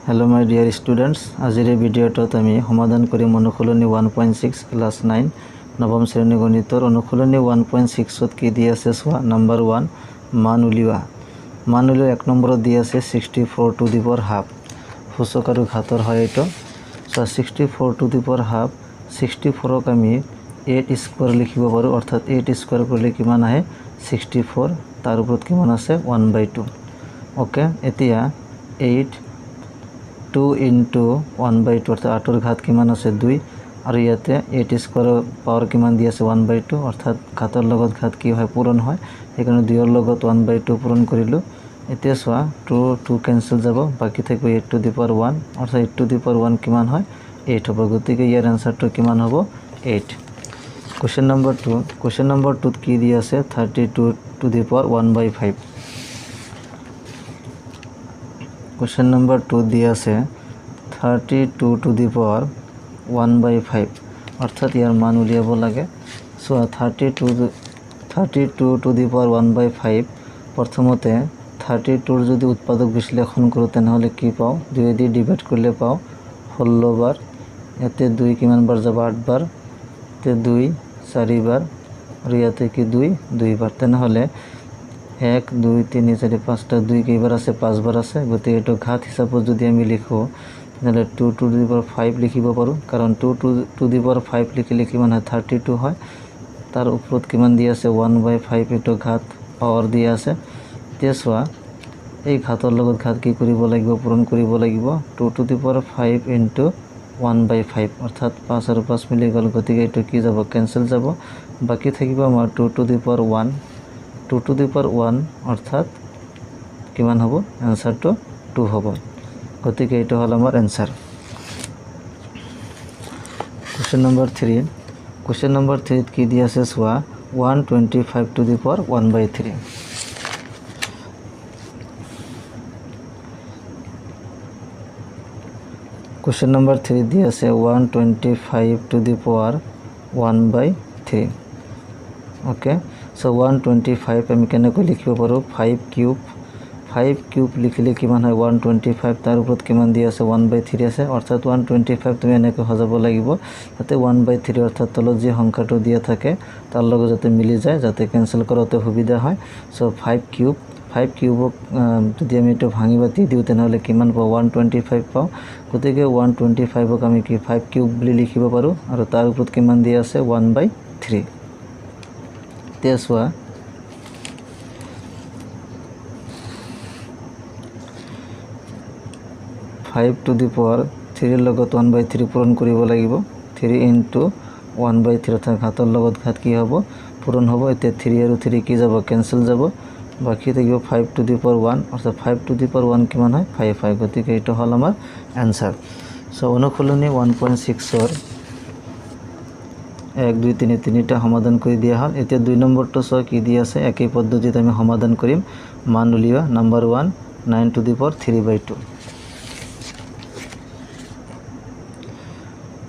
Hello my dear students, আজিৰ এই ভিডিঅ'টোত আমি সমাধান কৰিম অনুশীলনী 1.6 ক্লাস 9 নৱম শ্ৰেণী গণিতৰ অনুশীলনী 1.6 ত কি দি আছে চোৱা নম্বৰ 1 মান উলিওৱা এক নম্বৰত দি আছে 64 টু দি পাৱাৰ হাফ সূচক আৰু ঘাতৰ হয় এটো চোৱা 64 টু দি পাৱাৰ হাফ 64 ক আমি 8 স্কয়াৰ লিখিব পাৰো অৰ্থাৎ 8 স্কয়াৰ কৰিলে কিমান আহে 64 তাৰ ওপৰত কিমান আছে 1/2 ওকে এতিয়া 8 2 into 1/2 অর্থাৎ 8 ঘাত কিমান আছে 2 আৰু ইয়াতে 8 স্কয়াৰ পাৱাৰ কিমান দি আছে 1/2 অৰ্থাৎ ঘাতৰ লগত ঘাত কি হয় পূৰণ হয় সেইকাৰণে 2 ৰ লগত 1/2 পূৰণ কৰিলো এতিয়া চোৱা 2 কেনসেল যাব বাকি থাকিব 8 টু দি পাৱাৰ 1 অৰ্থাৎ 8 টু দি পাৱাৰ 1 কিমান হয় 8 হ'ব গতিকে ইয়াৰ আনসাৰটো কিমান হ'ব 8 কোশ্চেন নম্বৰ 2 কি দি আছে 32 two the power 1/5 Question number 2 दिया से 32 to the power 1/5 अर्थात यार मान उलियाब लागे सो 32 to the power 1/5 प्रथमते 32 যদি উৎপাদক বিশ্লেষণ কৰো তেনহলে কি পাও 2 দি ডিভাইড করলে পাও 16 বার এতে 2 কিমান বার যাব 8 বার তে 2 4 বার আর ইয়াতে কি 2 বার তেনহলে 1 2 3 4 5 টা 2 কেইবার আছে 5 বার আছে গতি এটো ঘাত হিসাবত যদি আমি লিখো তাহলে 2 টু দি পাওয়ার 5 লিখিব পারো কারণ 2 টু দি পাওয়ার 5 লিখিলে কিমান হয় 32 হয় তার উপরত কিমান দি আছে 1/5 এটো ঘাত পাওয়ার দি আছে তেসোয়া এই ঘাতৰ লগত ঘাত কি কৰিব লাগিব পূৰণ কৰিব লাগিব 2 টু দি পাওয়াৰ 5 ইনটু 1/5 অৰ্থাৎ 5 আৰু 5 মিলি গল গতিকে এটো কি যাব ক্যান্সেল যাব বাকি থাকিব আমাৰ 2 to the power 1 2 to the power 1 অর্থাৎ কিমান হ'ব आंसरটো 2 হ'ব গতিকে এটা হল আমাৰ आंसर क्वेश्चन नंबर 3 কি দি আছে সোয়া 125 to the power 1/3 question number 3 দি আছে 125 to the power 1/3 okay so 125 আমি কেনেকৈ লিখিব পাৰো 5 কিউব লিখিলে কিমান হয় 125 তাৰ ওপৰত কিমান দি আছে 1/3 আছে অৰ্থাৎ 125 তুমি এনেকৈ হজাব লাগিব তাতে 1/3 অৰ্থাৎ তলত যে সংখ্যাটো দিয়া থাকে তাৰ লগত যাতে মিলি যায় যাতে ক্যান্সেল কৰাতে সুবিধা হয় সো 5 কিউবক যদি আমি এটো ভাঙি বাতি দিও তেনহলে কিমান পাও 125 পাও গতিকে 125ক আমি কি 5 কিউব বুলি লিখিব পাৰো আৰু তাৰ ওপৰত কিমান দিয়া আছে 1/3 তেসোয়া 5 to the power 3 লগত 1/3 পূৰণ কৰিব লাগিব 3 into 1/3 অৰ্থাৎ ঘাতৰ লগত ঘাত কি হ'ব পূৰণ হ'ব এতে 3 আৰু 3 কি যাব ক্যান্সেল যাব বাকি থাকিব 5 to the power 1 অৰ্থাৎ 5 to the power 1 কিমান হয় 5 গতিকে এটা হল আমাৰ आंसर সো অনুশীলনী 1.6 ৰ 1 2 3 তিনিটা সমাধান কৰি দিয়া হল এতিয়া 2 নম্বৰটো সো কি দি আছে একই পদ্ধতিতে আমি সমাধান কৰিম মান উলিওৱা number 1 9 to the power 3/2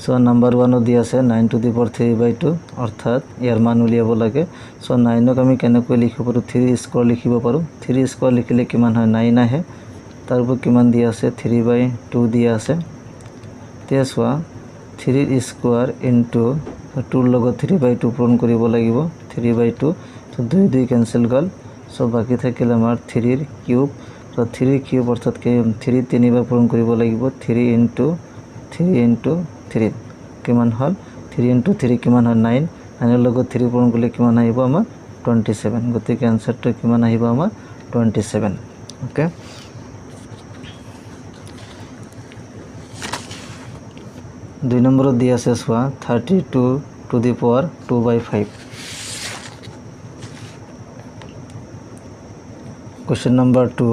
so number 1 দি আছে 9 to the power 3/2 অৰ্থাৎ ইয়াৰ মান উলিয়াব লাগে সো 9ক আমি কেনেকৈ লিখিব পাৰো 3 স্কয়াৰ লিখিব পাৰো 3 স্কয়াৰ লিখিলে কিমান হয় 9 আহে তাৰ উপৰ কিমান দি আছে 3/2 দি আছে তেসোৱা 3 স্কয়াৰ ইনটু 2 লগত 3/2 পূৰণ কৰিব লাগিব 3/2 তো 2 ক্যান্সেল গল সো বাকি থাকিল আমাৰ 3 ৰ কিউব তো 3 কিউব অৰ্থাৎ 3 তিনিবাৰ পূৰণ কৰিব লাগিব 3 into 3 কিমান হল 3 into 3 কিমান হয় 9 9 ৰ লগত 3 পূৰণ কৰিলে কিমান আহিব আমাৰ 27 গতিকে आंसरটো কিমান আহিব আমাৰ 27 ওকে 2 নম্বৰত দি আছে সোয়া 32 to the power 2/5 question number 2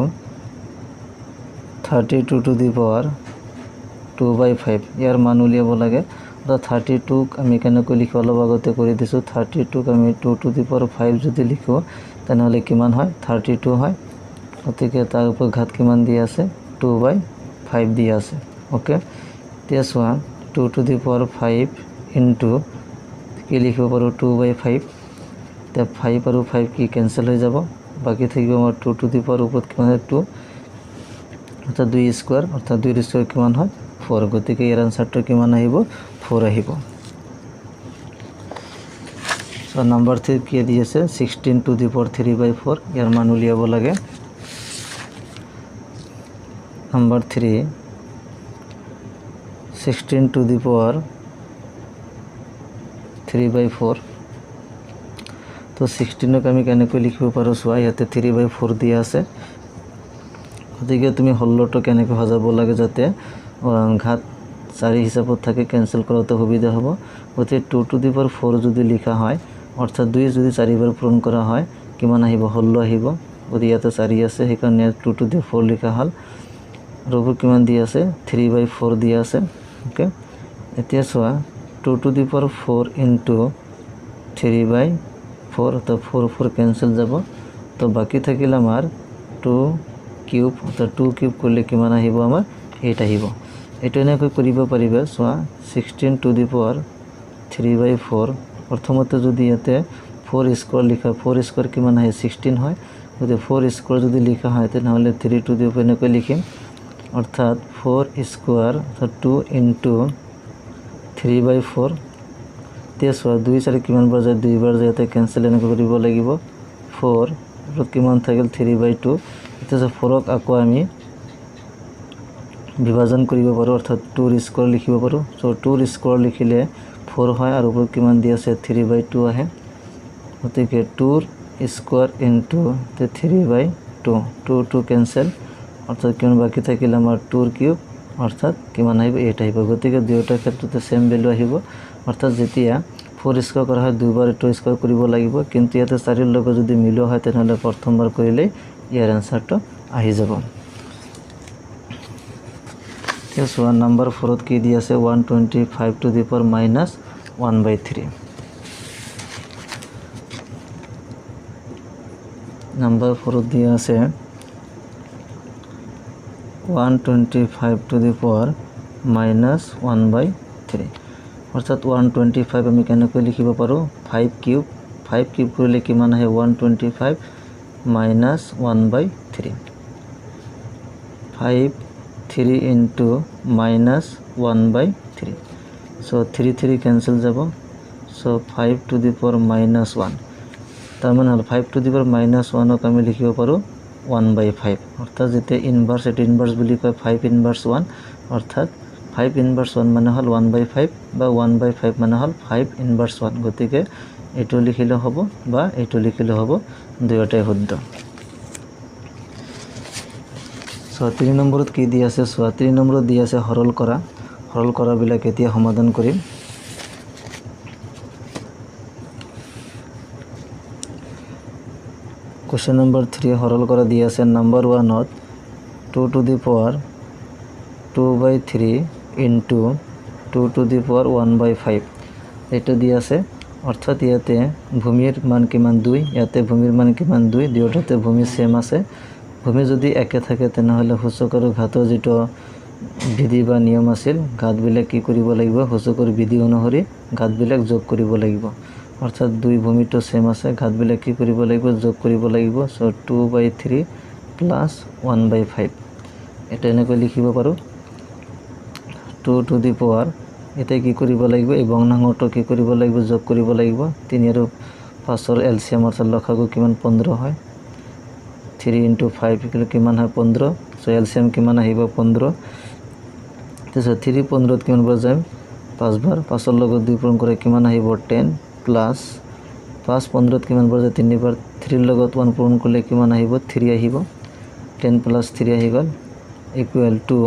32 to the power 2/5 ইয়াৰ মান উলিয়াব লাগে তো 32 আমি কেনেকৈ লিখো অলপ আগতে কৰি দিছো 32 আমি 2 to the power 5 যদি লিখো তেনহলে কিমান হয় 32 হয় গতিকে তাৰ উপৰ ঘাত কিমান দি আছে 2/5 দি আছে okay তেসোৱা 2 to the power 5 into কি লিখিব পাৰো 2/5 তে 5 আৰু 5 কি ক্যান্সেল হৈ যাব বাকি থাকিব আমাৰ 2 to the power উপৰত কিমান 2 অৰ্থাৎ 2 স্কোয়াৰ অৰ্থাৎ 2 স্কোয়াৰ কিমান হয় 4 গতিকে ইয়াৰ আনসাৰটো কিমান আহিব 4 আহিব সো নাম্বাৰ 3 কি দিয়েছে 16 টু দি পাওয়াৰ 3/4 ইয়াৰ মান উলিয়াব লাগে নাম্বাৰ 3 16 টু দি পাওয়াৰ 3/4 তো 16 আমি কেনেকৈ লিখিব পাৰো চোৱা ইয়াতে 3/4 দিয়া আছে গতিকে তুমি হল্লটো কেনেকৈ সজাব লাগে যাতে ঘাত 4 হিচাপত থাকে ক্যান্সেল কৰাটো সুবিধা হ'ব গতিকে 2 টু দি পাওয়াৰ 4 যদি লিখা হয় অৰ্থাৎ 2 যদি 4 বাৰ পূৰণ কৰা হয় কিমান আহিব হল্ল আহিব গতিকে ইয়াতে 4 আছে সেইকাৰণে 2 টু দি 4 লিখা হল আৰু কিমান দিয়া আছে 3/4 দিয়া আছে ওকে এতিয়া চোৱা 2 টু দি পাওয়ার 4 ইনটু 3/4 তো 4 ক্যান্সেল যাব তো বাকি থাকিল আমাৰ 2 কিউব তো 2 কিউব কৰলে কিমান আহিব আমাৰ 8 আহিব এটো এনেকৈ কৰিব পাৰিবা চোৱা 16 টু দি পাওয়াৰ 3/4 প্ৰথমতে যদি ইয়াতে 4 স্কয়ার লিখা 4 স্কয়ার কিমান আহে 16 হয় যদি 4 স্কয়ার যদি লিখা হয় তাহলে 3 টু দি পাওয়ার এনেকৈ লিখিম অর্থাৎ 4 স্কয়ার অর্থাৎ 2 ইনটু 3/4 তেসোৱা 2 4 কিমান বাৰ যায় 2 বাৰ যায় ক্যান্সেল এনেকৈ কৰিব লাগিব 4 কিমান থাকিল 3/2 এতিয়া 4ক আকৌ আমি বিভাজন কৰিব পাৰো অৰ্থাৎ 2 স্কয়াৰ লিখিব পাৰো সো 2 স্কয়াৰ লিখিলে 4 হয় আৰু উপৰ কিমান দি আছে 3/2 আহে গতিকে 2 স্কয়াৰ ইনটু 3/2 2 ক্যান্সেল অৰ্থাৎ কিমান বাকি থাকিল আমাৰ 2 কিউব অৰ্থাৎ কিমান আহিব 8 আহিব গতিকে দুয়োটাৰ ক্ষেত্ৰতে সেম ভ্যালু আহিব অৰ্থাৎ যেতিয়া 4 স্কয়াৰ কৰা হয় দুইবাৰ 2 স্কয়াৰ কৰিব লাগিব কিন্তু ইয়াতে 4 ৰ লগত যদি মিল হয় তেনহলে প্ৰথমবাৰ কৰিলে ইয়াৰ আনসাৰটো আহি যাব সো নাম্বার 4 কি দি আছে 125 টু দি পাওয়ার -1/3 নাম্বার 4 দিয়া আছে 125 টু দি পাওয়ার -1/3 অর্থাৎ 125 আমি কেনেকৈ লিখিব পাৰো 5 কিউব কৰিলে কিমান আহে 125 -1/3 5 3 into -1/3 so 3 cancel যাব so 5 to the power -1 তার মানে হল 5 to the power -1 ক আমি লিখিব পাৰো 1/5 অর্থাৎ যেতে ইনভার্স এট ইনভার্স বুলি কয় 5 ইনভার্স 1 অর্থাৎ 5 ইনভার্স 1 মানে হল 1/5 বা 1/5 মানে হল 5 ইনভার্স 1 গতিকে এটো লিখিলে হ'ব বা এটো লিখিলে হ'ব দুয়োটাই শুদ্ধ সো 3 নম্বৰত কি দি আছে সো 3 নম্বৰত দি আছে সৰল কৰা বিলাক এতিয়া সমাধান কৰিম কোশ্চেন নম্বৰ 3 সৰল কৰা দি আছে নাম্বার 1 ত 2 to the power 2/3 into 2 to the power 1/5 এটা দি আছে অর্থাৎ ইয়াতে ভূমিৰ মান কিমান 2 ইয়াতে ভূমিৰ মান কিমান 2 দুয়োটাতে ভূমি সেম আছে ভূমি যদি একে থাকে তেনেহলে সূচক আৰু ঘাতৰ যেটো বিধি বা নিয়ম আছিল ঘাতবিলাক কি কৰিব লাগিব সূচকৰ বিধি অনুসৰি ঘাতবিলাক যোগ কৰিব লাগিব অৰ্থাৎ 2 ভূমিটো সেম আছে ঘাতবিলাক কি কৰিব লাগিব যোগ কৰিব লাগিব সো 2/3 প্লাস 1/5 এটা এনেকৈ লিখিব পাৰো 2 টু দি পাওয়াৰ এটা কি কৰিব লাগিব এই ভগ্নাংশটো কি কৰিব লাগিব যোগ কৰিব লাগিব 3 আৰু 5 ৰ এলসিএম অৰ্থাৎ লসাগু কিমান 15 হয় 3 into 5 ইকুয়াল কিমান হয় 15 সো এলসিএম কিমান আহিব 15 তেছে 3 15 ত কিমান বাৰ যায় 5 বাৰ 5 ৰ লগত 2 পূৰণ কৰে কিমান আহিব 10 প্লাস 5 15 ত কিমান বাৰ যায় 3 বাৰ 3 ৰ লগত 1 পূৰণ কৰিলে কিমান আহিব 3 আহিব 10 প্লাস 3 আহি গল ইকুয়াল টু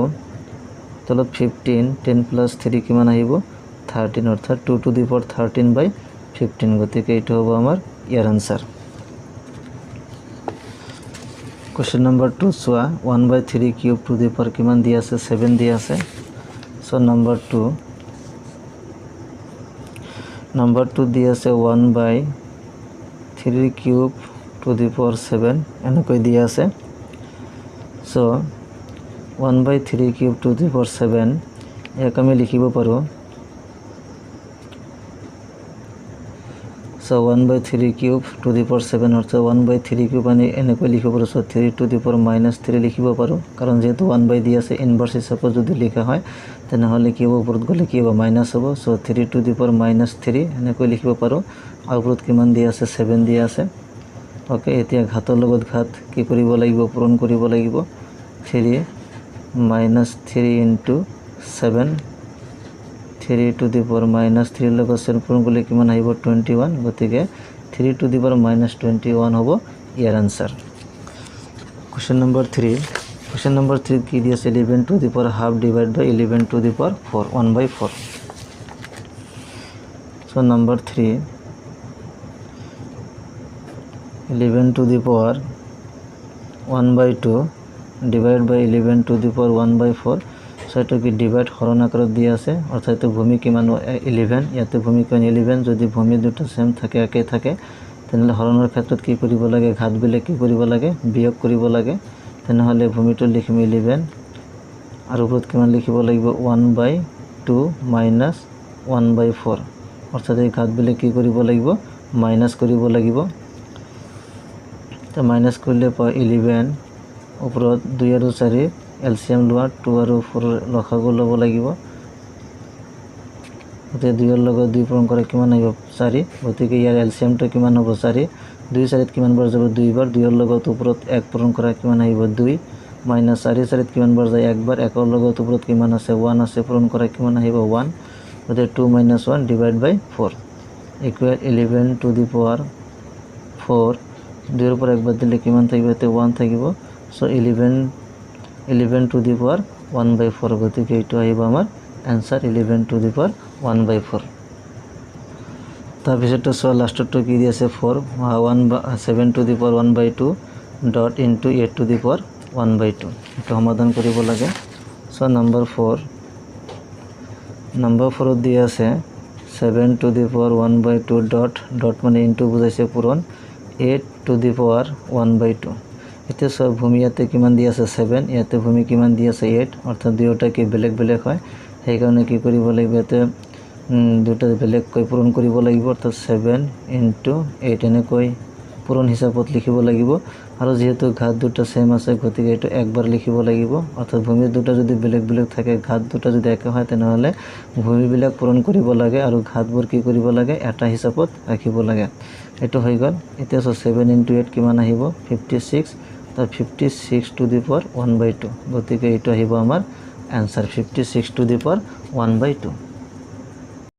তলত 15 10 প্লাস 3 কিমান আহিব 13 অর্থাৎ 2 টু দি পাওয়ার 13/15 গতিকে এটা হ'ব আমাৰ ইয়াৰ আনসাৰ Question number 2 চোৱা 1/3 কিউব টু দি পাওয়ার কিমান দিয়া আছে 7 দিয়া আছে সো নাম্বার 2 দিয়া আছে 1/3 কিউব টু দি পাওয়ার 7 এনেকৈ দিয়া আছে সো 1/3 কিউব টু দি পাওয়ার 7 ইয়াক আমি লিখিব পাৰো so 1/3 cube two the power 7 অৰ্থাৎ 1/3 কিউব আমি এনেকৈ লিখিব পাৰোঁ। সো 3 টু দি পাৱাৰ -3 লিখিব পাৰোঁ, কাৰণ যেহেতু 1 দি আছে ইনভাৰ্স হিচাপত যদি লিখা হয় তেনেহ'লে কি হ'ব, ওপৰত গ'লে কি হ'ব, মাইনাছ হ'ব। সো 3 টু দি পাৱাৰ -3 এনেকৈ লিখিব পাৰোঁ। আৰু ওপৰত কিমান দিয়া আছে, 7 দিয়া আছে। ওকে, এতিয়া ঘাতৰ লগত ঘাত কি কৰিব লাগিব, পূৰণ কৰিব লাগিব। 3 -3 ইনটু 7, 3 টু দি পাৱাৰ -3 লগত 7 পূৰণ কৰিলে কিমান আহিব, 21। গতিকে 3 টু দি পাৱাৰ -21 হ'ব ইয়াৰ answer. Question number 3, question number 3 কি দি আছে, 11 to the power half divide by 11 to the power 4, 1/4। So number 3, 11 to the power 1/2 divide by 11 to the power 1/4। So এইটো কি ডিভাইড হৰণ আকাৰত দিয়া আছে, অৰ্থাৎ এইটো ভূমি কিমান 11, ইয়াতে ভূমি কিমান 11। যদি ভূমি দুটা সেম থাকে, একে থাকে, তেনেহ'লে হৰণৰ ক্ষেত্ৰত কি কৰিব লাগে, ঘাতবিলাক কি কৰিব লাগে, বিয়োগ কৰিব লাগে। তেনেহ'লে ভূমিটো লিখিম 11 আৰু ওপৰত কিমান লিখিব লাগিব, 1/2 মাইনাছ 1/4, অৰ্থাৎ এই ঘাতবিলাক কি কৰিব লাগিব, মাইনাছ কৰিব লাগিব। তো মাইনাছ কৰিলে পাওঁ 11, ওপৰত 2 আৰু 4 এলচিএম লোৱা, 2 আৰু 4 লসাগু ল'ব লাগিব। গতিকে 2 ৰ লগত 2 পূৰণ কৰা কিমান আহিব, 4। গতিকে ইয়াৰ এলচিএমটো কিমান হ'ব, 4। 2 4 কিমান বাৰ যাব, 2 বাৰ। 2 ৰ লগত ওপৰত 1 পূৰণ কৰা কিমান আহিব, 2 মাইনাছ 4 4 কিমান বাৰ যায়, 1 বাৰ। 1 ৰ লগত ওপৰত কিমান আছে, 1 আছে, পূৰণ কৰা কিমান আহিব, 1। গতিকে 2 - 1 divide by 4 equal 11 to the power 4। 2 ৰ পৰা 1 বাদ দিলে কিমান থাকিব, ইয়াতে 1 থাকিব। So 11 to the power 1/4। গতিকে এইটো আহিব আমাৰ এনসাৰ, 11 টু দি পাৱাৰ 1/4। তাৰপিছততো চোৱা লাষ্টতটো কি দি আছে, 7 two the power 1/2 dot into 8 two the power 1/2। এইটো সমাধান কৰিব লাগে। সো নম্বৰ 4 দি আছে 7 টু দি পাৱাৰ 1/2 ডট মানে ইনটু বুজাইছে পূৰণ 8 টু দি পাৱাৰ 1/2। এতিয়া চোৱা ভূমি ইয়াতে কিমান দি আছে, 7, ইয়াতে ভূমি কিমান দি আছে, 8, অৰ্থাৎ দুয়োটা কি বেলেগ বেলেগ হয়। সেইকাৰণে কি কৰিব লাগিব, ইয়াতে দুটা বেলেগকৈ পূৰণ কৰিব লাগিব, অৰ্থাৎ 7 ইনটু 8 এনেকৈ পূৰণ হিচাপত লিখিব লাগিব। আৰু যেহেতু ঘাত দুটা সেম আছে, গতিকে এইটো একবাৰ লিখিব লাগিব। অৰ্থাৎ ভূমি দুটা যদি বেলেগ বেলেগ থাকে, ঘাত দুটা যদি একে হয়, তেনেহ'লে ভূমিবিলাক পূৰণ কৰিব লাগে আৰু ঘাতবোৰ কি কৰিব লাগে, এটা হিচাপত ৰাখিব লাগে। এইটো হৈ গ'ল। এতিয়া 7 ইনটু 8 কিমান আহিব, 56। তো 56 টু দি পাৱাৰ 1/2। গতিকে এইটো আহিব আমাৰ এনসাৰ, 56 টু দি পাৱাৰ 1/2।